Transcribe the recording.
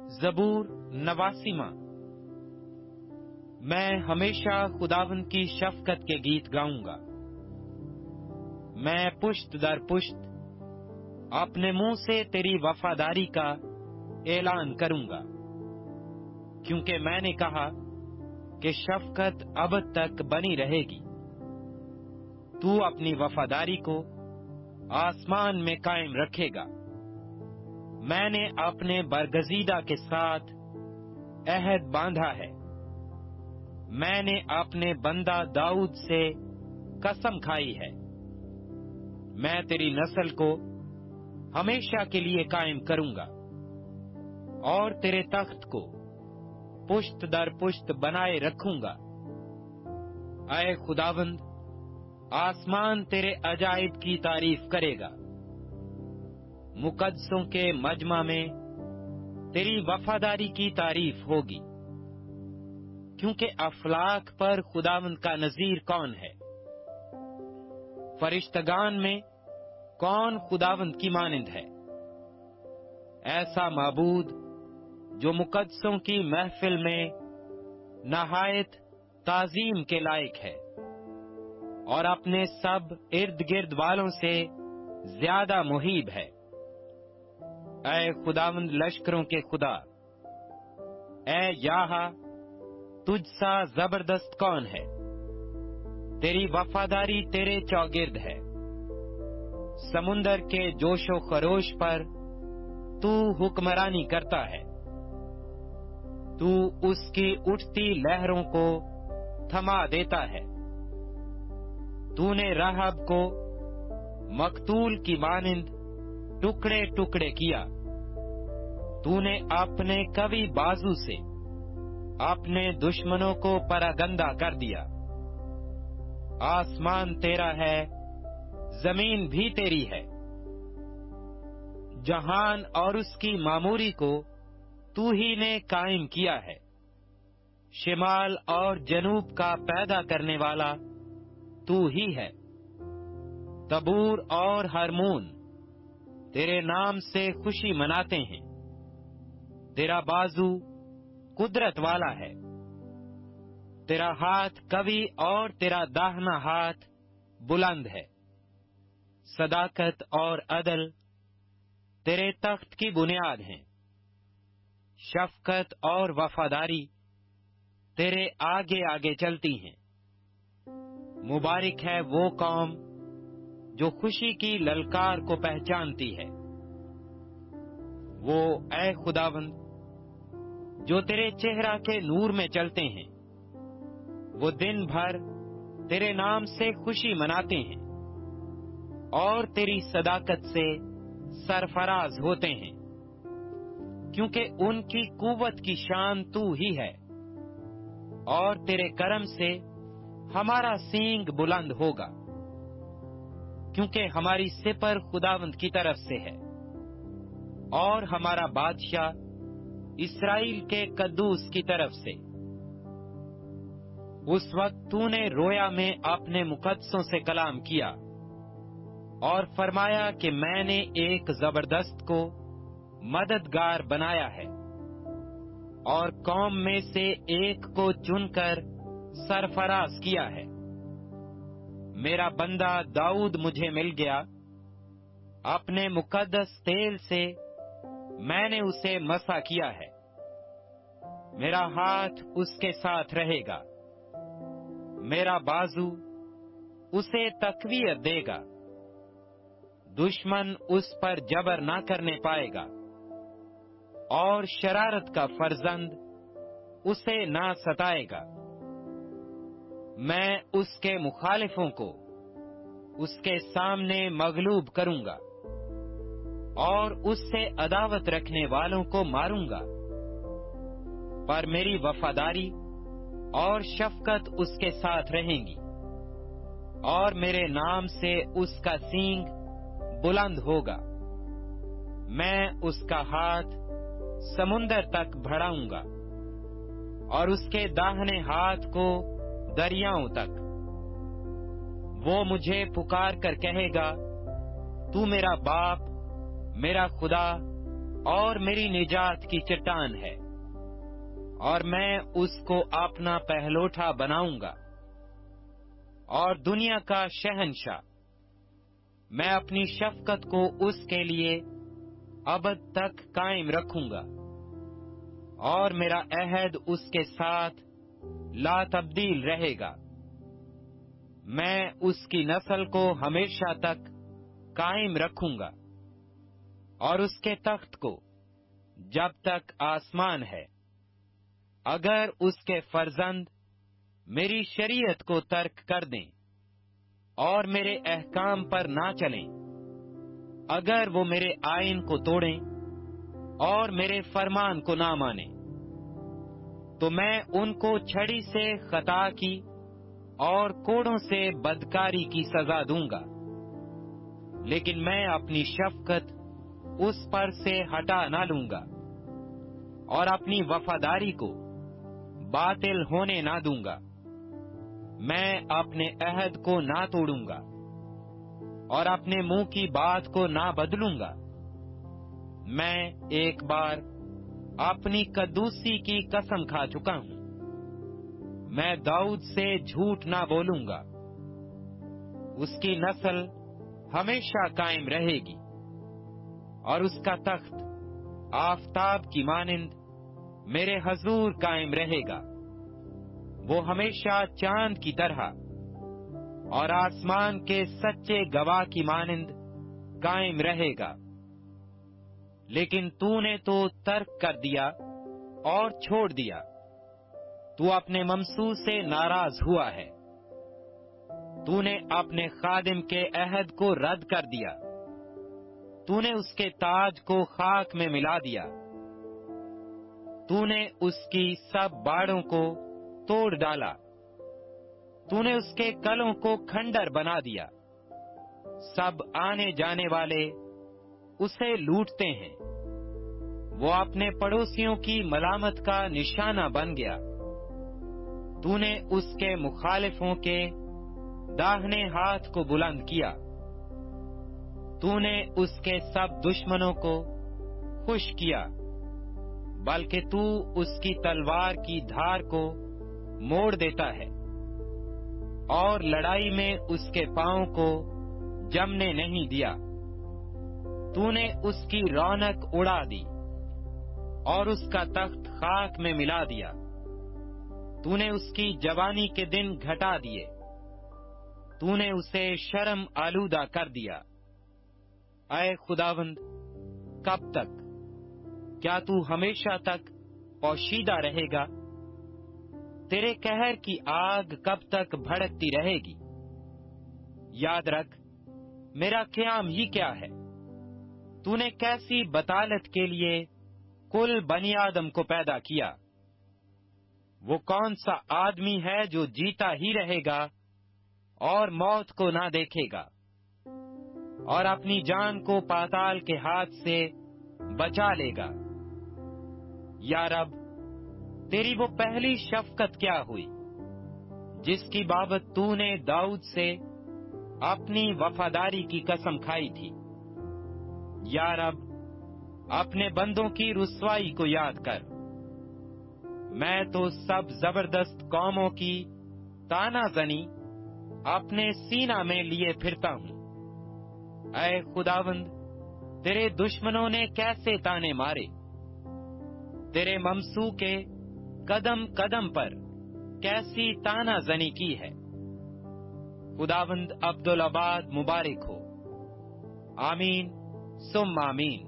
زبور 89۔ میں ہمیشہ خداوند کی شفقت کے گیت گاؤں گا۔ میں پشت در پشت اپنے منہ سے تیری وفاداری کا اعلان کروں گا، کیونکہ میں نے کہا کہ شفقت ابد تک بنی رہے گی۔ تو اپنی وفاداری کو آسمان میں قائم رکھے گا۔ میں نے اپنے برگزیدہ کے ساتھ عہد باندھا ہے۔ میں نے اپنے بندہ داؤد سے قسم کھائی ہے، میں تیری نسل کو ہمیشہ کے لیے قائم کروں گا اور تیرے تخت کو پشت در پشت بنائے رکھوں گا۔ اے خداوند، آسمان تیرے عجائب کی تعریف کرے گا۔ مقدسوں کے مجمع میں تیری وفاداری کی تعریف ہوگی، کیونکہ افلاک پر خداوند کا نظیر کون ہے؟ فرشتگان میں کون خداوند کی مانند ہے؟ ایسا معبود جو مقدسوں کی محفل میں نہایت تعظیم کے لائق ہے اور اپنے سب ارد گرد والوں سے زیادہ محیب ہے۔ اے خداوند لشکروں کے خدا، اے یاہا، تجھ سا زبردست کون ہے؟ تیری وفاداری تیرے چوگرد ہے۔ سمندر کے جوش و خروش پر تو حکمرانی کرتا ہے۔ تو اس کی اٹھتی لہروں کو تھما دیتا ہے۔ تو نے رہب کو مقتول کی مانند ٹکڑے ٹکڑے کیا۔ تو نے اپنے قوی بازو سے اپنے دشمنوں کو پراگندہ کر دیا۔ آسمان تیرا ہے، زمین بھی تیری ہے۔ جہان اور اس کی معموری کو تو ہی نے قائم کیا ہے۔ شمال اور جنوب کا پیدا کرنے والا تو ہی ہے۔ تبور اور ہرمون تیرے نام سے خوشی مناتے ہیں۔ تیرا بازو قدرت والا ہے۔ تیرا ہاتھ قوی اور تیرا داہنا ہاتھ بلند ہے۔ صداقت اور عدل تیرے تخت کی بنیاد ہیں۔ شفقت اور وفاداری تیرے آگے آگے چلتی ہیں۔ مبارک ہے وہ قوم جو خوشی کی للکار کو پہچانتی ہے۔ وہ اے خداوند جو تیرے چہرہ کے نور میں چلتے ہیں، وہ دن بھر تیرے نام سے خوشی مناتے ہیں اور تیری صداقت سے سرفراز ہوتے ہیں، کیونکہ ان کی قوت کی شان تو ہی ہے، اور تیرے کرم سے ہمارا سینگ بلند ہوگا، کیونکہ ہماری سپر خداوند کی طرف سے ہے اور ہمارا بادشاہ اسرائیل کے قدوس کی طرف سے۔ اس وقت تو نے رویا میں اپنے مقدسوں سے کلام کیا اور فرمایا کہ میں نے ایک زبردست کو مددگار بنایا ہے اور قوم میں سے ایک کو چن کر سرفراز کیا ہے۔ میرا بندہ داؤد مجھے مل گیا، اپنے مقدس تیل سے میں نے اسے مسح کیا ہے۔ میرا ہاتھ اس کے ساتھ رہے گا، میرا بازو اسے تقویت دے گا۔ دشمن اس پر جبر نہ کرنے پائے گا اور شرارت کا فرزند اسے نہ ستائے گا۔ میں اس کے مخالفوں کو اس کے سامنے مغلوب کروں گا اور اس سے عداوت رکھنے والوں کو ماروں گا، پر میری وفاداری اور شفقت اس کے ساتھ رہیں گی اور میرے نام سے اس کا سینگ بلند ہوگا۔ میں اس کا ہاتھ سمندر تک بڑھاؤں گا اور اس کے داہنے ہاتھ کو دریاؤں تک۔ وہ مجھے پکار کر کہے گا، تو میرا باپ، میرا خدا، اور میری نجات کی چٹان ہے، اور میں اس کو اپنا پہلوٹا بناؤں گا اور دنیا کا شہنشاہ۔ میں اپنی شفقت کو اس کے لیے ابد تک قائم رکھوں گا، اور میرا عہد اس کے ساتھ لا تبدیل رہے گا۔ میں اس کی نسل کو ہمیشہ تک قائم رکھوں گا، اور اس کے تخت کو جب تک آسمان ہے۔ اگر اس کے فرزند میری شریعت کو ترک کر دیں اور میرے احکام پر نہ چلیں، اگر وہ میرے آئین کو توڑیں اور میرے فرمان کو نہ مانیں، تو میں ان کو چھڑی سے خطا کی اور کوڑوں سے بدکاری کی سزا دوں گا، لیکن میں اپنی شفقت اس پر سے ہٹا نہ لوں گا، اور اپنی وفاداری کو باطل ہونے نہ دوں گا۔ میں اپنے عہد کو نہ توڑوں گا اور اپنے منہ کی بات کو نہ بدلوں گا۔ میں ایک بار اپنی قدوسی کی قسم کھا چکا ہوں، میں داؤد سے جھوٹ نہ بولوں گا۔ اس کی نسل ہمیشہ قائم رہے گی، اور اس کا تخت آفتاب کی مانند میرے حضور قائم رہے گا۔ وہ ہمیشہ چاند کی طرح اور آسمان کے سچے گواہ کی مانند قائم رہے گا۔ لیکن تو نے تو ترک کر دیا اور چھوڑ دیا، تو اپنے ممسوح سے ناراض ہوا ہے۔ تو نے اپنے خادم کے عہد کو رد کر دیا، تو نے اس کے تاج کو خاک میں ملا دیا، تو نے اس کی سب باڑوں کو توڑ ڈالا، تو نے اس کے کلوں کو کھنڈر بنا دیا۔ سب آنے جانے والے اسے لوٹتے ہیں، وہ اپنے پڑوسیوں کی ملامت کا نشانہ بن گیا۔ تو نے اس کے مخالفوں کے داہنے ہاتھ کو بلند کیا، تو نے اس کے سب دشمنوں کو خوش کیا، بلکہ تو اس کی تلوار کی دھار کو موڑ دیتا ہے، اور لڑائی میں اس کے پاؤں کو جمنے نہیں دیا۔ تو نے اس کی رونق اڑا دی اور اس کا تخت خاک میں ملا دیا۔ تو نے اس کی جوانی کے دن گھٹا دیے، تو نے اسے شرم آلودہ کر دیا۔ اے خداوند، کب تک؟ کیا تو ہمیشہ تک پوشیدہ رہے گا؟ تیرے قہر کی آگ کب تک بھڑکتی رہے گی؟ یاد رکھ، میرا قیام ہی کیا ہے۔ تو نے کیسی بطالت کے لیے کل بنی آدم کو پیدا کیا۔ وہ کون سا آدمی ہے جو جیتا ہی رہے گا اور موت کو نہ دیکھے گا، اور اپنی جان کو پاتال کے ہاتھ سے بچا لے گا؟ یا رب، تیری وہ پہلی شفقت کیا ہوئی جس کی بابت تو نے داؤد سے اپنی وفاداری کی قسم کھائی تھی؟ یا رب، اپنے بندوں کی رسوائی کو یاد کر۔ میں تو سب زبردست قوموں کی تانا زنی اپنے سینہ میں لیے پھرتا ہوں۔ اے خداوند، تیرے دشمنوں نے کیسے تانے مارے، تیرے ممسوح کے قدم قدم پر کیسی تانا زنی کی ہے۔ خداوند عبدالآباد مبارک ہو۔ آمین ثم آمین۔